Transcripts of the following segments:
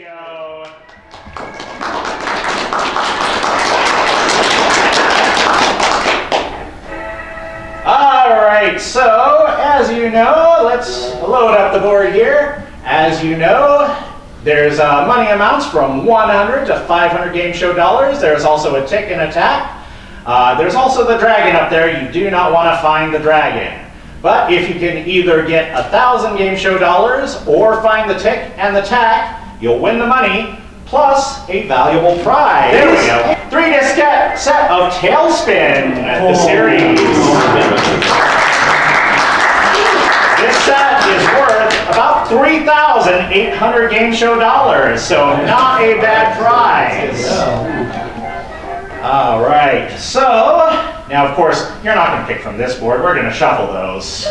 go. Alright, so as you know, let's load up the board here. As you know, there's money amounts from 100 to 500 game show dollars. There's also a tick and a tack. There's also the dragon up there. You do not want to find the dragon. But if you can either get 1,000 game show dollars or find the tick and the tack, you'll win the money plus a valuable prize. There we go. 3-disc set of Tailspin, the series. This set is worth about 3,800 game show dollars, so not a bad prize. All right, so now of course you're not going to pick from this board. We're going to shuffle those.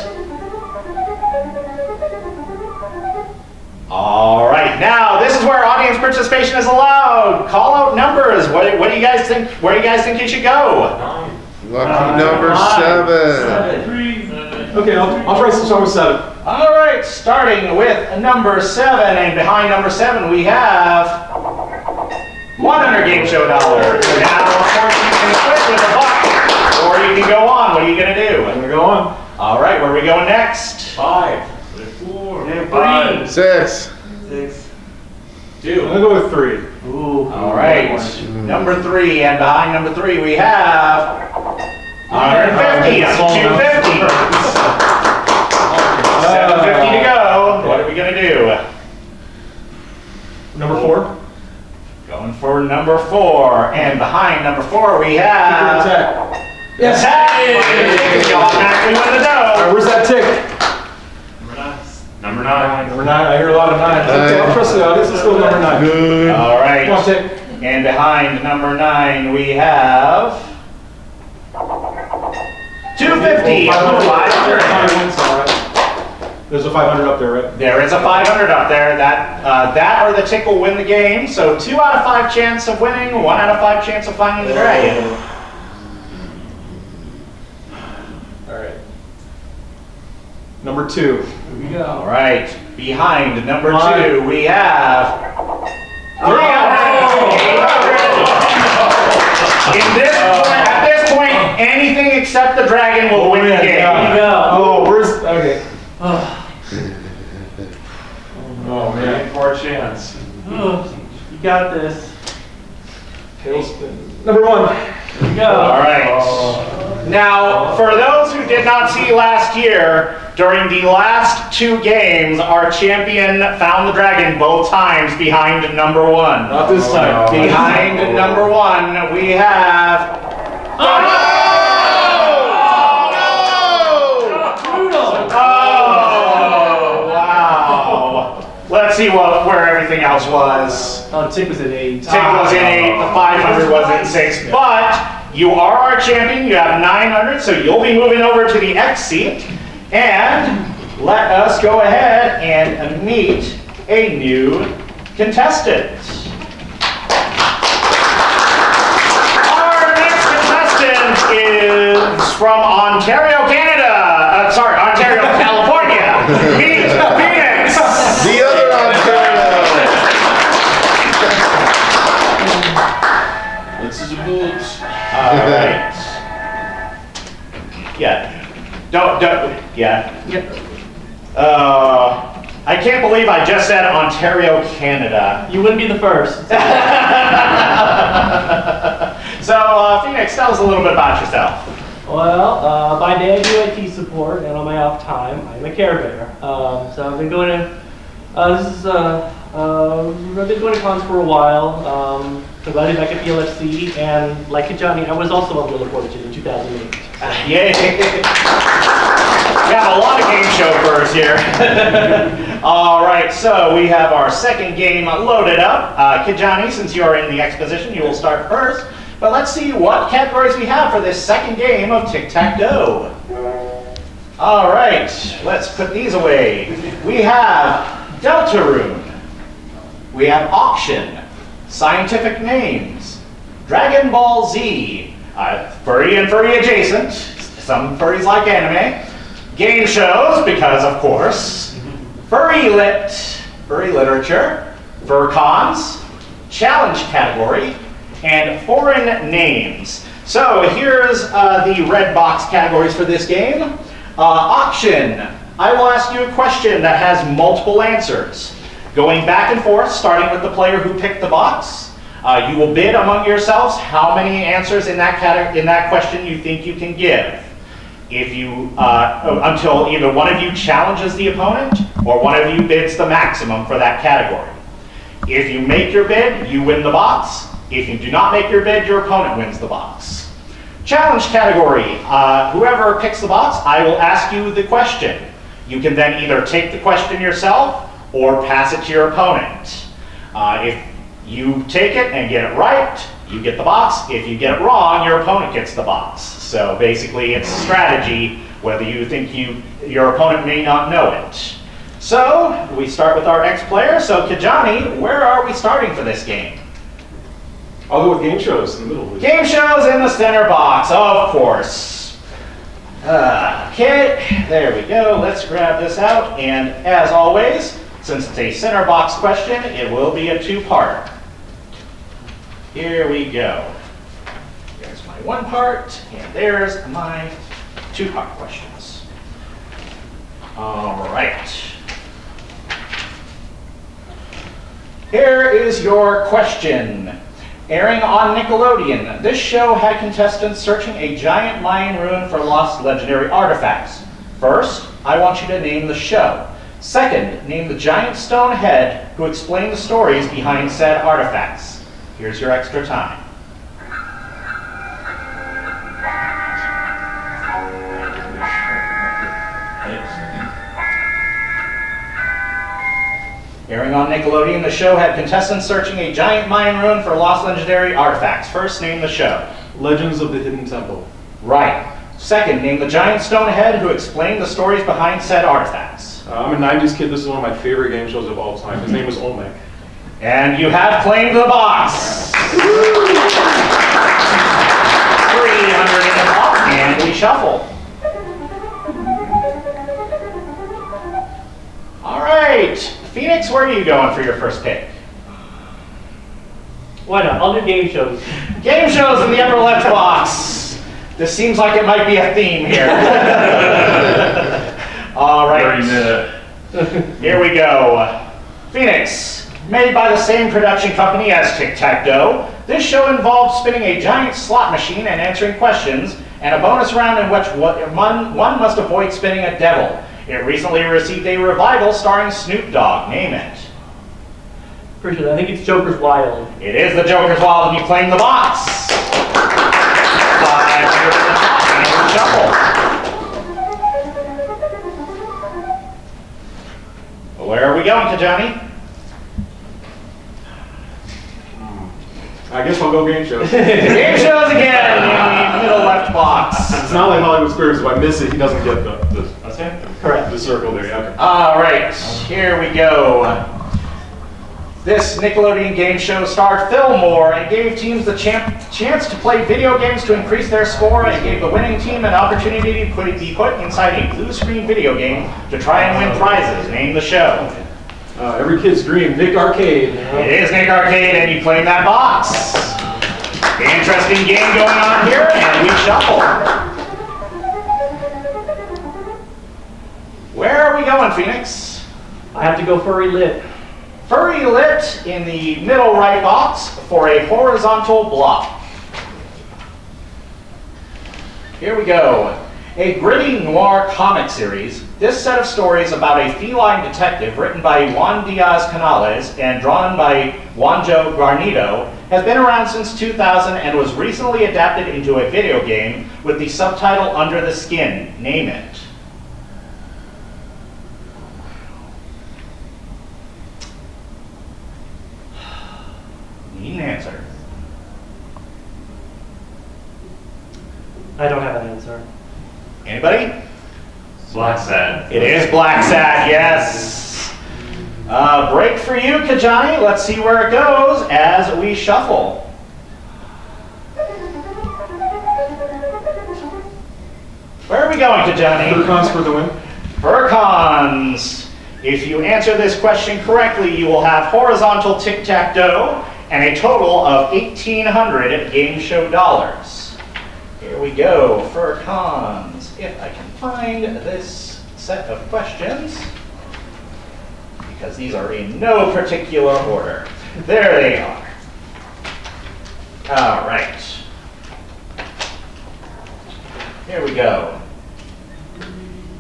All right, now this is where audience participation is allowed. Call out numbers. What do you guys think? Where do you guys think you should go? Lucky number 7. Okay, I'll try some with 7. All right, starting with number 7, and behind number 7 we have 100 game show dollars. Now, of course, you can quit with a buck, or you can go on. What are you going to do? I'm going to go on. All right, where are we going next? 5. 4. 5. 6. 2. I'm going to go with 3. Ooh. All right, number 3, and behind number 3 we have 150. That's 250. 750 to go. What are we going to do? Number 4. Going for number 4, and behind number 4 we have Yes. You automatically win the dough. Where's that tick? Number 9. Number 9. I hear a lot of 9s. Okay, I'll trust the audience. Let's go with number 9. Good. All right. Come on, tick. And behind number 9 we have 250. 500. There's a 500 up there, right? There is a 500 up there. That or the tick will win the game. So 2 out of 5 chance of winning, 1 out of 5 chance of finding the dragon. All right. Number 2. Here we go. All right. Behind number 2 we have 300. 800. At this point, anything except the dragon will win the game. Oh, where's okay? Oh man, 4 chance. Oh, you got this. Tailspin. Number 1. Here we go. All right. Now, for those who did not see last year, during the last 2 games, our champion found the dragon both times behind number 1. Not this time. Behind number 1, we have. Let's see where everything else was. Oh, Tick was at 8. Tick was in 8, the 500 was in 6, but you are our champion, you have 900, so you'll be moving over to the X seat, and let us go ahead and meet a new contestant. Our next contestant is from Ontario, Canada. Ontario, California. Meet Phoenix. The other Ontario. This is a boots. All right. Yeah. Don't. Yeah. I can't believe I just said Ontario, Canada. You wouldn't be the first. So, Phoenix, tell us a little bit about yourself. Well, by day I do IT support, and on my off time, I'm a care bear. So I've been going to, I've been going to cons for a while. I'm glad to be back at BLFC, and like Kijani, I was also on Wheel of Fortune in 2008. Yay! We have a lot of game chauffeurs here. All right, so we have our second game loaded up. Kijani, since you're in the X position, you will start first. But let's see what categories we have for this second game of Tic Tac Dough. All right, let's put these away. We have Deltarune. We have Auction, Scientific Names, Dragon Ball Z, Furry and Furry adjacent, some furries like anime, game shows, because of course, Furry Lit, Furry Literature, Fur cons, challenge category, and foreign names. So here's the red box categories for this game. Auction. I will ask you a question that has multiple answers. Going back and forth, starting with the player who picked the box. You will bid among yourselves how many answers in that question you think you can give. If you, until either one of you challenges the opponent or one of you bids the maximum for that category. If you make your bid, you win the box. If you do not make your bid, your opponent wins the box. Challenge category. Whoever picks the box, I will ask you the question. You can then either take the question yourself or pass it to your opponent. If you take it and get it right, you get the box. If you get it wrong, your opponent gets the box. So basically it's strategy, whether you think your opponent may not know it. So we start with our ex-player. So Kijani, where are we starting for this game? I'll go with game shows in the middle. Please. Game shows in the center box, of course. Okay, there we go. Let's grab this out. And as always, since it's a center box question, it will be a two-part. Here we go. There's my one part, and there's my two-part questions. All right. Here is your question. Airing on Nickelodeon, this show had contestants searching a giant Mayan ruin for lost legendary artifacts. First, I want you to name the show. Second, name the giant stone head who explained the stories behind said artifacts. Here's your extra time. Airing on Nickelodeon, the show had contestants searching a giant Mayan ruin for lost legendary artifacts. First, name the show. Legends of the Hidden Temple. Right. Second, name the giant stone head who explained the stories behind said artifacts. I'm a 90s kid. This is one of my favorite game shows of all time. His name is Olmec. And you have claimed the box. 300 in the box, and we shuffle. All right. Phoenix, where are you going for your first pick? Why not? I'll do game shows. Game shows in the upper left box. This seems like it might be a theme here. All right. 30 minute. Here we go. Phoenix, made by the same production company as Tic Tac Dough, this show involved spinning a giant slot machine and answering questions, and a bonus round in which one must avoid spinning a devil. It recently received a revival starring Snoop Dogg. Name it. Appreciate it. I think it's Joker's Wild. It is the Joker's Wild, and you claim the box. 500 in the top, and we shuffle. Where are we going, Kijani? I guess I'll go game shows. Game shows again in the middle left box. It's not like Hollywood Squares. If I miss it, he doesn't get the Correct. the circle there. Yeah. Okay. All right, here we go. This Nickelodeon game show starred Fillmore and gave teams the chance to play video games to increase their score, and gave the winning team an opportunity to be put inside a blue screen video game to try and win prizes. Name the show. Every kid's dream, Nick Arcade. It is Nick Arcade, and you claim that box. Interesting game going on here, and we shuffle. Where are we going, Phoenix? I have to go Furry Lit. Furry Lit in the middle right box for a horizontal block. Here we go. A gritty noir comic series, this set of stories about a feline detective written by Juan Diaz-Canales and drawn by Juanjo Garnido has been around since 2000 and was recently adapted into a video game with the subtitle Under the Skin. Name it. Need an answer. I don't have an answer. Anybody? Black Sad. It is Black Sad, yes. Break for you, Kijani. Let's see where it goes as we shuffle. Where are we going, Kijani? Furcons for the win. Furcons. If you answer this question correctly, you will have horizontal Tic Tac Dough and a total of 1,800 game show dollars. Here we go for cons. If I can find this set of questions, because these are in no particular order. There they are. All right. Here we go.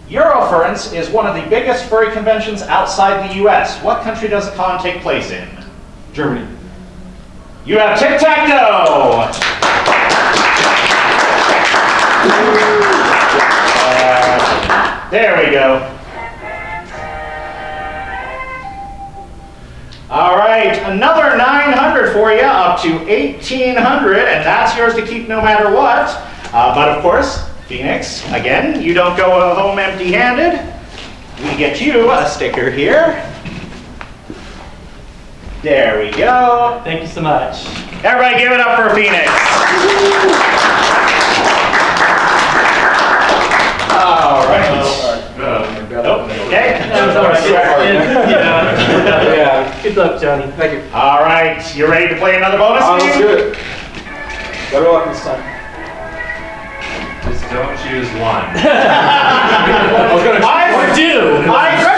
Eurofurence is one of the biggest furry conventions outside the US. What country does the con take place in? Germany. You have Tic Tac Dough! There we go. All right, another 900 for you, up to 1,800, and that's yours to keep no matter what. But of course, Phoenix, again, you don't go home empty-handed. We get you a sticker here. There we go. Thank you so much. Everybody give it up for Phoenix. All right. Okay. That was all right. Yeah. Good luck, Johnny. Thank you. All right, you ready to play another bonus game? Let's do it. Better luck this time. Just don't choose one. I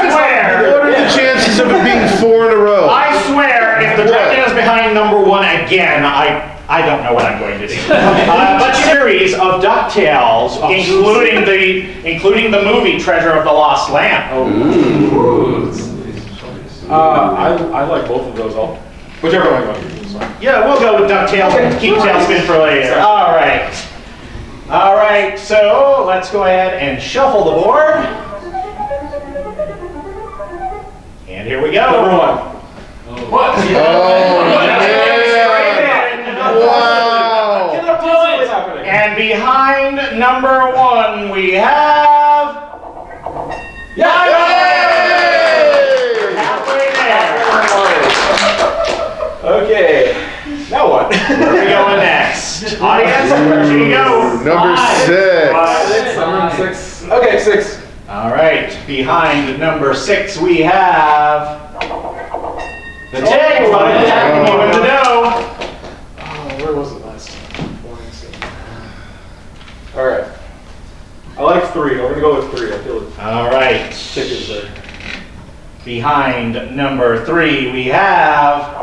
swear. What are the chances of it being 4 in a row? I swear, if the dragon is behind number 1 again, I don't know what I'm going to do. But series of DuckTales, including the movie Treasure of the Lost Lamp. I like both of those. Whichever one you want to do. Yeah, we'll go with DuckTales and keep Tailspin for later. All right. All right, so let's go ahead and shuffle the board. And here we go. Number 1. What? Oh, wow. And behind number 1, we have... Halfway there. Okay. Now what? Where are we going next? Audience, where should we go? Number 6. 6. Okay, 6. All right. Behind number 6, we have... The tag, buddy. Moving the dough. Oh, where was it last time? 4 and 6. All right. I like 3. I'm gonna go with 3. I feel it. All right. Tickets there. Behind number 3, we have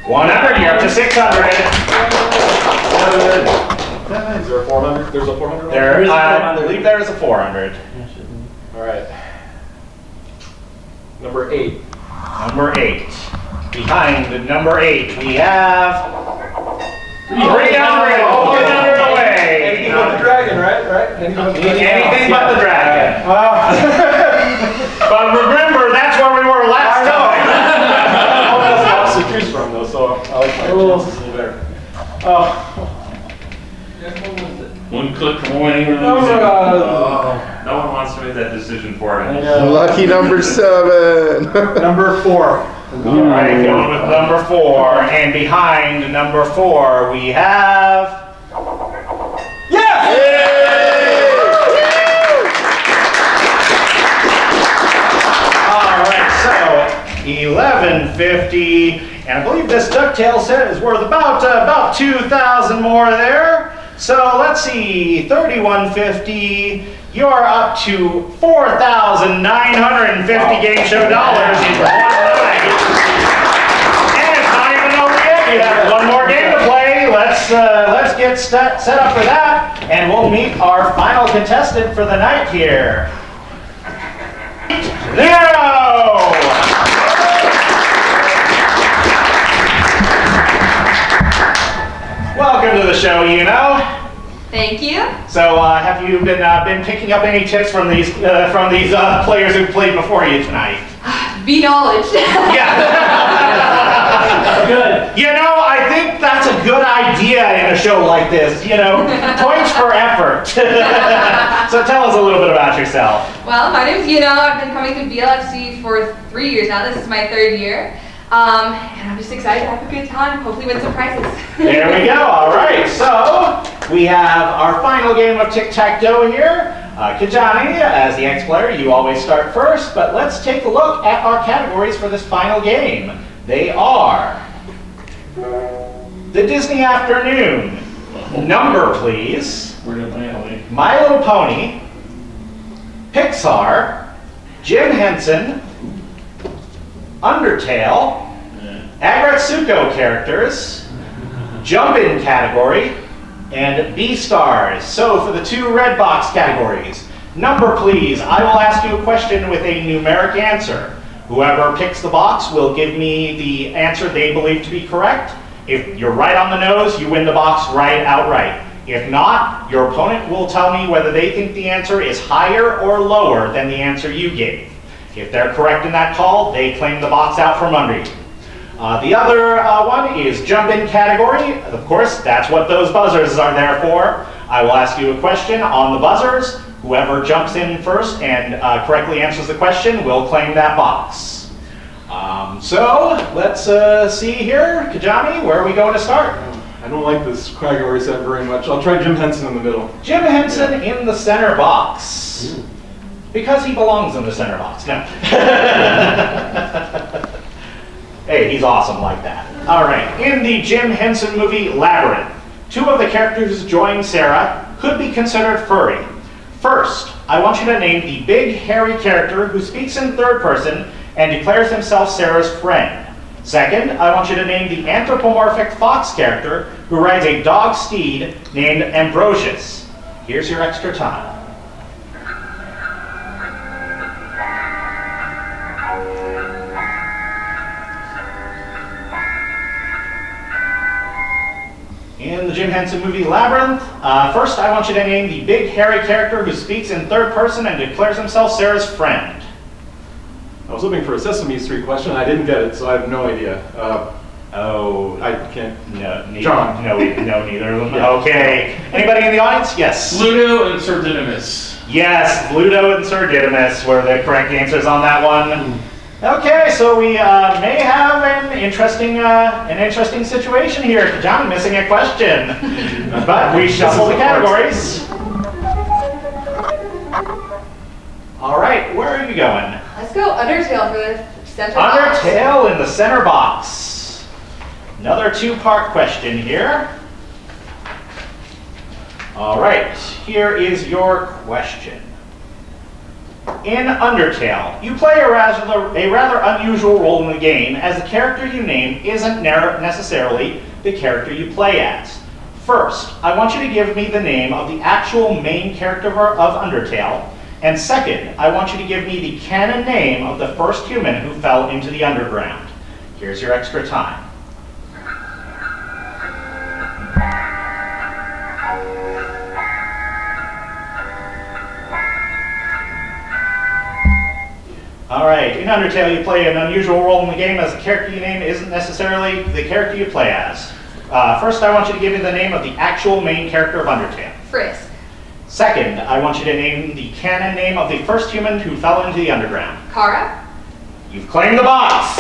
100. You're up to 600. Is there a 400? There's a 400? There, I believe there is a 400. All right. Number 8. Number 8. Behind number 8, we have 300. Oh, 100 away. Anything but the dragon, right? Anything but the dragon. But remember, that's where we were last time. That's lots to choose from, though, so I like my chances a little better. Oh. One click from winning or losing. Oh my God. No one wants to make that decision for me. Lucky number 7. Number 4. All right, going with number 4. And behind number 4, we have... All right, so 1150, and I believe this DuckTales set is worth about 2,000 more there. So let's see, 3150. You're up to 4,950 game show dollars in one night. And it's not even over yet. You have one more game to play. Let's get set up for that, and we'll meet our final contestant for the night here. Zero! Welcome to the show, you know. Thank you. So, have you been picking up any tips from these players who played before you tonight? Be knowledge. Yeah. Good. You know, I think that's a good idea in a show like this. You know, points for effort. So tell us a little bit about yourself. Well, my name's Yuna. I've been coming to BLFC for 3 years now. This is my 3rd year. And I'm just excited to have a good time. Hopefully win some prizes. There we go. All right. So we have our final game of Tic Tac Dough here. Kijani, as the X-player, you always start first, but let's take a look at our categories for this final game. They are the Disney Afternoon. Number, please. My Little Pony, Pixar, Jim Henson, Undertale, Agretsuko characters, Jump-In category, and B-Stars. So for the 2 red box categories, number please, I will ask you a question with a numeric answer. Whoever picks the box will give me the answer they believe to be correct. If you're right on the nose, you win the box right outright. If not, your opponent will tell me whether they think the answer is higher or lower than the answer you gave. If they're correct in that call, they claim the box out from under you. The other one is jump-in category. Of course, that's what those buzzers are there for. I will ask you a question on the buzzers. Whoever jumps in first and correctly answers the question will claim that box. So let's see here. Kijani, where are we going to start? I don't like this category set very much. I'll try Jim Henson in the middle. Jim Henson in the center box. Because he belongs in the center box. No. Hey, he's awesome like that. All right, in the Jim Henson movie Labyrinth, 2 of the characters join Sarah could be considered furry. First, I want you to name the big hairy character who speaks in third person and declares himself Sarah's friend. Second, I want you to name the anthropomorphic fox character who rides a dog steed named Ambrosius. Here's your extra time. In the Jim Henson movie Labyrinth, first I want you to name the big hairy character who speaks in third person and declares himself Sarah's friend. I was looking for a Sesame Street question. I didn't get it, so I have no idea. I can't. No, neither. John. No, neither of them. Okay. Anybody in the audience? Yes. Ludo and Sir Didymus. Yes, Ludo and Sir Didymus were the correct answers on that one. Okay, so we may have an interesting situation here. Kijani missing a question, but we shuffle the categories. All right, where are you going? Let's go Undertale for the center box. Undertale in the center box. Another 2-part question here. All right, here is your question. In Undertale, you play a rather unusual role in the game, as the character you name isn't necessarily the character you play as. First, I want you to give me the name of the actual main character of Undertale, and second, I want you to give me the canon name of the first human who fell into the underground. Here's your extra time. All right, in Undertale, you play an unusual role in the game as the character you name isn't necessarily the character you play as. First, I want you to give me the name of the actual main character of Undertale. Frisk. Second, I want you to name the canon name of the first human who fell into the underground. Kara. You've claimed the box.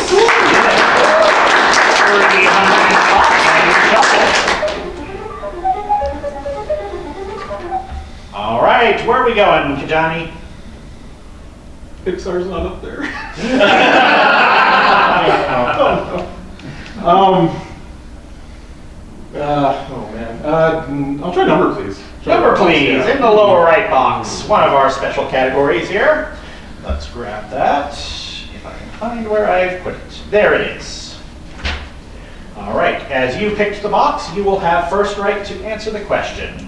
All right, where are we going, Kijani? Pixar's not up there. Oh man. I'll try number, please. Number, please, Yeah. in the lower right box. One of our special categories here. Let's grab that, if I can find where I've put it. There it is. All right, as you picked the box, you will have first right to answer the question.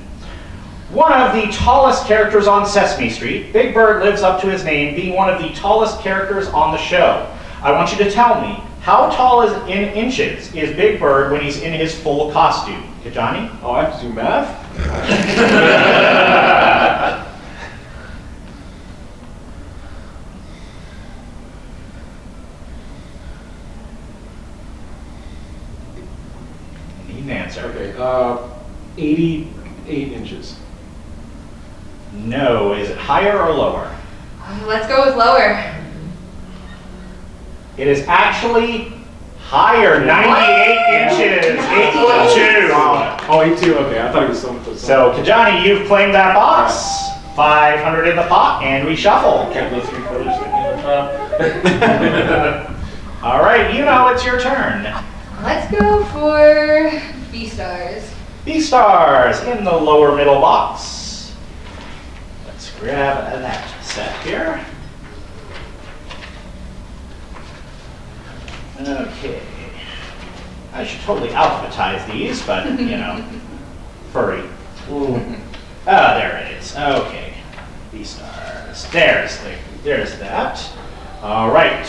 One of the tallest characters on Sesame Street, Big Bird lives up to his name, being one of the tallest characters on the show. I want you to tell me, how tall is in inches is Big Bird when he's in his full costume? Kijani? Oh, I have to do math? Need an answer. Okay, 88 inches. No, is it higher or lower? Let's go with lower. It is actually higher, 98 inches, 8'2". Oh, 82, okay, I thought it was something. So, Kijani, you've claimed that box. 500 in the pot, and we shuffle. Kept those 3 quarters sticking on top. All right, you know, it's your turn. Let's go for B-stars. B-stars in the lower middle box. Let's grab that set here. Okay. I should totally alphabetize these, but, you know, furry. Oh, there it is. Okay. B-stars. There's that. All right.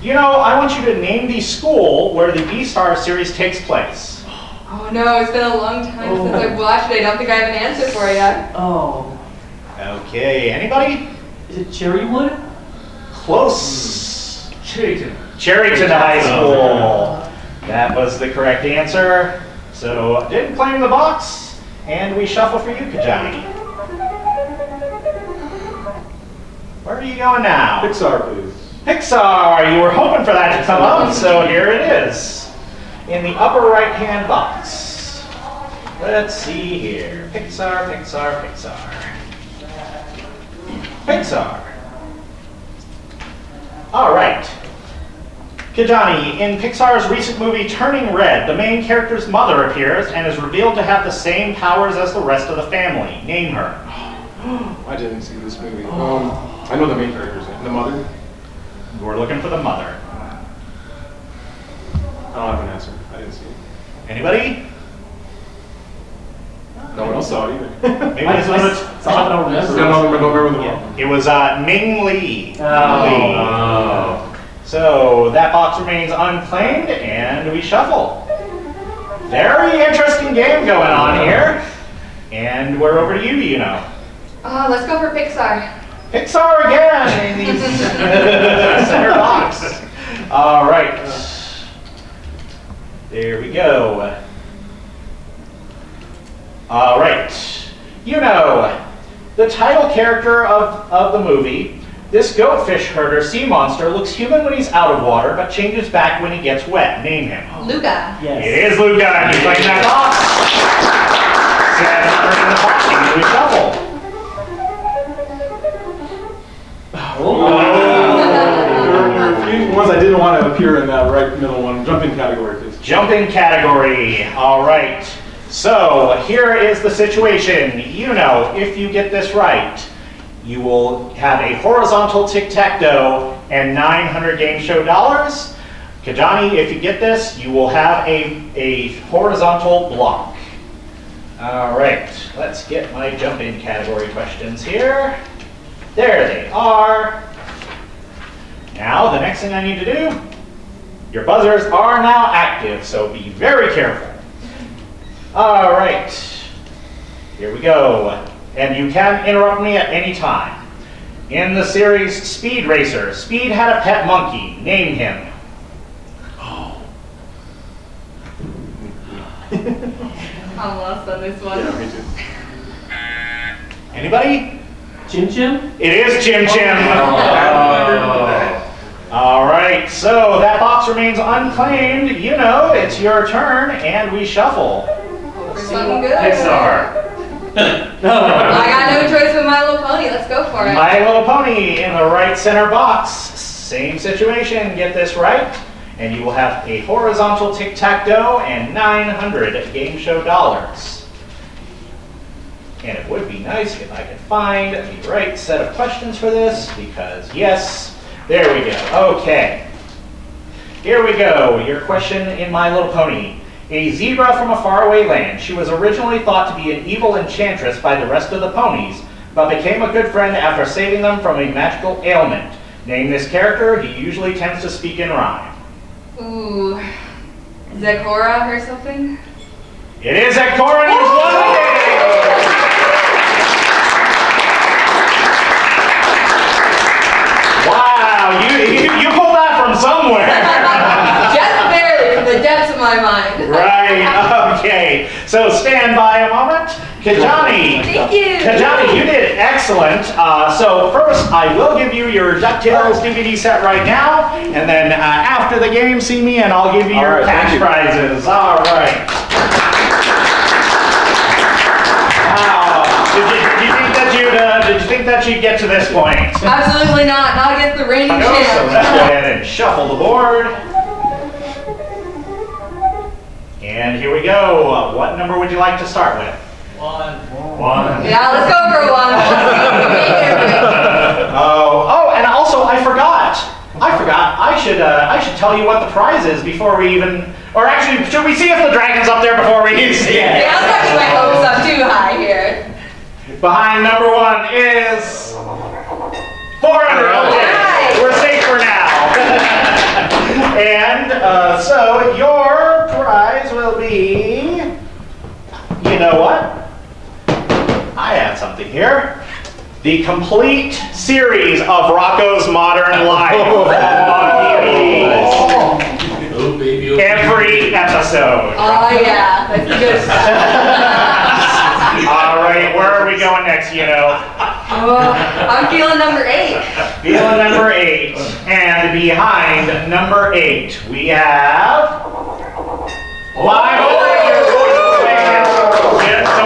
You know, I want you to name the school where the B-Star series takes place. Oh no, it's been a long time since I've watched it. I don't think I have an answer for you. Oh, Okay, anybody? is it Cherrywood? Close. Chayton. Cherryton High School. That was the correct answer. So, didn't claim the box, and we shuffle for you, Kijani. Where are you going now? Pixar, please. Pixar, you were hoping for that to come up, so here it is. In the upper right-hand box. Let's see here. Pixar. All right. Kijani, in Pixar's recent movie Turning Red, the main character's mother appears and is revealed to have the same powers as the rest of the family. Name her. I didn't see this movie. I know the main character's name. The mother? We're looking for the mother. I don't have an answer. I didn't see it. Anybody? No one else saw it either. Maybe I this was don't remember. don't remember the mom. It was Ming Lee. Oh. So that box remains unclaimed, and we shuffle. Very interesting game going on here. And we're over to you, you know. Let's go for Pixar. Pixar again in the center box. All right. There we go. All right. You know, the title character of the movie, this goatfish herder sea monster looks human when he's out of water, but changes back when he gets wet. Name him. Luca. Yes. It is Luca, and he's playing that box. 700 in the box, and we shuffle. There are a few ones I didn't want to appear in that right middle one. Jumping category, please. Jumping category. All right. So here is the situation. You know, if you get this right, you will have a horizontal Tic Tac Dough and 900 game show dollars. Kijani, if you get this, you will have a horizontal block. All right. Let's get my jumping category questions here. There they are. Now, the next thing I need to do, your buzzers are now active, so be very careful. All right, here we go. And you can interrupt me at any time. In the series Speed Racer, Speed had a pet monkey. Name him. I'm lost on this one. Yeah, me too. Anybody? Chim Chim? It is Chim Chim. Oh. All right, so that box remains unclaimed. You know, it's your turn, and we shuffle. For something good. Pixar. I got no choice with My Little Pony. Let's go for it. My Little Pony in the right center box. Same situation. Get this right, and you will have a horizontal Tic Tac Dough and 900 game show dollars. And it would be nice if I could find the right set of questions for this, because yes, there we go. Okay. Here we go. Your question in My Little Pony. A zebra from a faraway land. She was originally thought to be an evil enchantress by the rest of the ponies, but became a good friend after saving them from a magical ailment. Name this character. He usually tends to speak in rhyme. Ooh. Zekora or something? It is Ektora, and he's won the game! Wow, you pulled that from somewhere. Just barely, from the depths of my mind. Right, okay. So stand by a moment. Kijani. Thank you. Kijani, you did excellent. So first, I will give you your DuckTales DVD set right now, and then after the game, see me, and I'll give you your right, cash thank you. prizes. All right. Wow. Did you think that that you'd get to this point. Absolutely not. Not against the reigning No, so let's go champ. ahead and shuffle the board. And here we go. What number would you like to start with? 1. Yeah, let's go for one. Let's see if we can make it. Oh, and also I forgot. I should tell you what the prize is before we even, or actually, should we see if the dragon's up there before we see it? Yeah, let's not get my hopes up too high here. Behind number 1 is 400. Okay, Nice. we're safe for now. And so your prize will be, you know what? I have something here. The complete series of Rocco's Modern Life on DVDs. Oh, baby. Oh, Every episode. Oh yeah, that's good stuff. All right, where are we going next, you know? Oh, I'm feeling number 8. Feeling number 8. And behind number 8, we have 500. So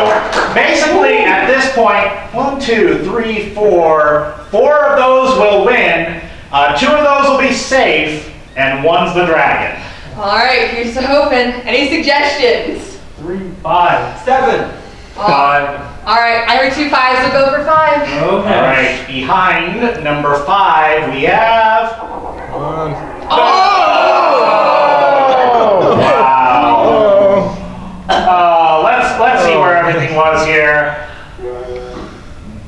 basically, at this point, 1, 2, 3, 4 of those will win. 2 of those will be safe, and 1's the dragon. All right, here's to hoping. Any suggestions? 3, 5, 7. Oh, all right, I heard 2 5s, so go for 5. Okay. All right, behind number 5, we have. Oh! Wow. Let's see where everything was here.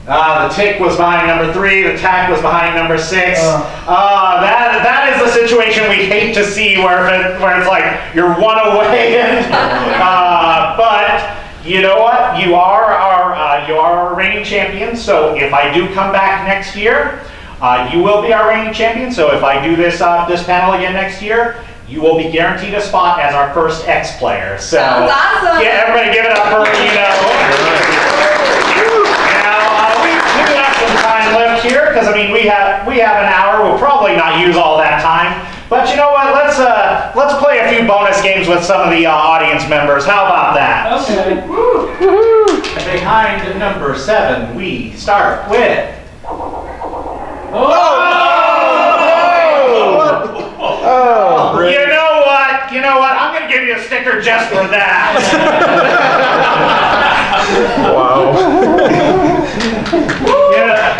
The tick was behind number 3. The tack was behind number 6. That is the situation we hate to see, where it's like you're 1 away. But you know what? You are our reigning champion. So if I do come back next year, you will be our reigning champion. So if I do this panel again next year, you will be guaranteed a spot as our first X player. So Sounds awesome. yeah, everybody give it up for Now we have some time left here, because I mean we have an hour. We'll probably not use all that time. But you know what? Let's play a few bonus games with some of the audience members. How about that? Okay. Behind number 7, we start with. You know what? I'm gonna give you a sticker just for that. Wow. Yeah.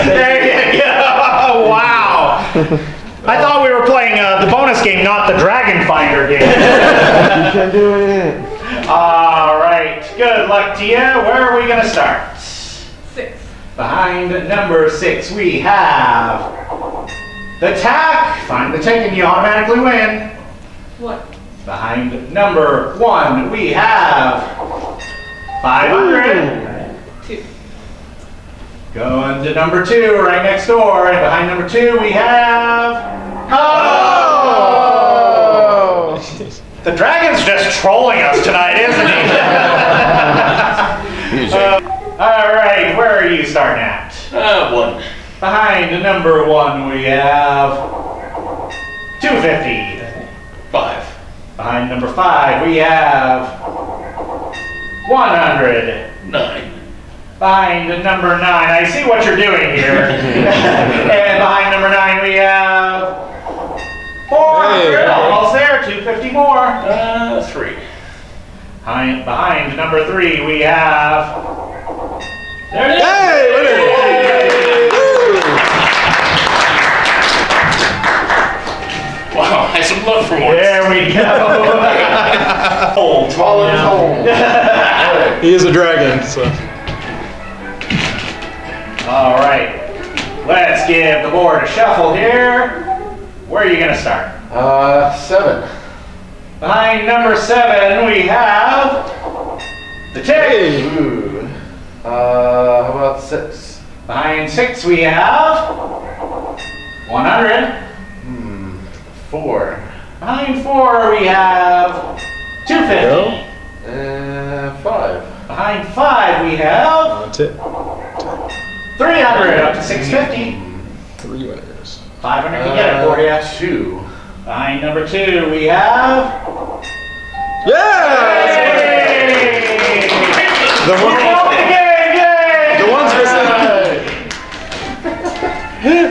There you go. Wow. I thought we were playing the bonus game, not the Dragon Finder game. You can do it. All right. Good luck to you. Where are we gonna start? 6. Behind number 6, we have the tack. Find the tick and you automatically win. 1. Behind number 1, we have 500. 2. Going to number 2, right next door. And behind number 2, we have. Oh! The dragon's just trolling us tonight, isn't he? All right, where are you starting at? 1. Behind number 1, we have 250. 5. Behind number 5, we have 100. 9. Behind number 9, I see what you're doing here. And behind number 9, we have 400. Hey. Almost there, 250 more. 3. Behind number 3, we have. There it is. Hey, winner. Wow, I had some love for once. There we go. He is a dragon, so. All right. Let's give the board a shuffle here. Where are you going to start? 7. Behind number 7, we have the tick. Hey. Ooh. How about 6? Behind 6, we have 100. 4. Behind 4, we have 250. 5. Behind 5, we have That's it. 300 up to 650. 3 winners. 500 can get it for you. 2. Behind number 2, we have. Yeah! Hey! The one, Yay! the ones missing.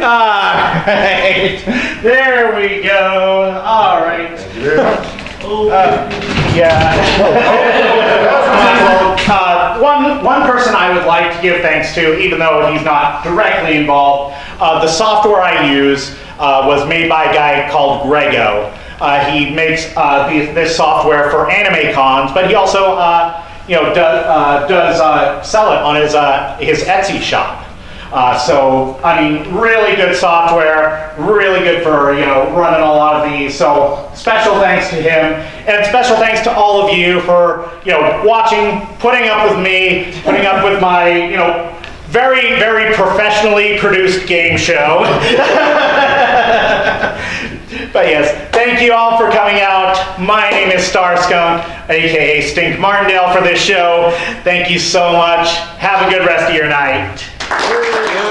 Alright, there we go. Alright. One person I would like to give thanks to, even though he's not directly involved, the software I use was made by a guy called Grego. He makes this software for anime cons, but he also does sell it on his Etsy shop. So, I mean, really good software, really good for, running a lot of these. So, special thanks to him, and special thanks to all of you for, watching, putting up with me, putting up with my, very, very professionally produced game show. But yes, thank you all for coming out. My name is StarSkunk, aka Stink Martindale, for this show. Thank you so much. Have a good rest of your night. Yeah.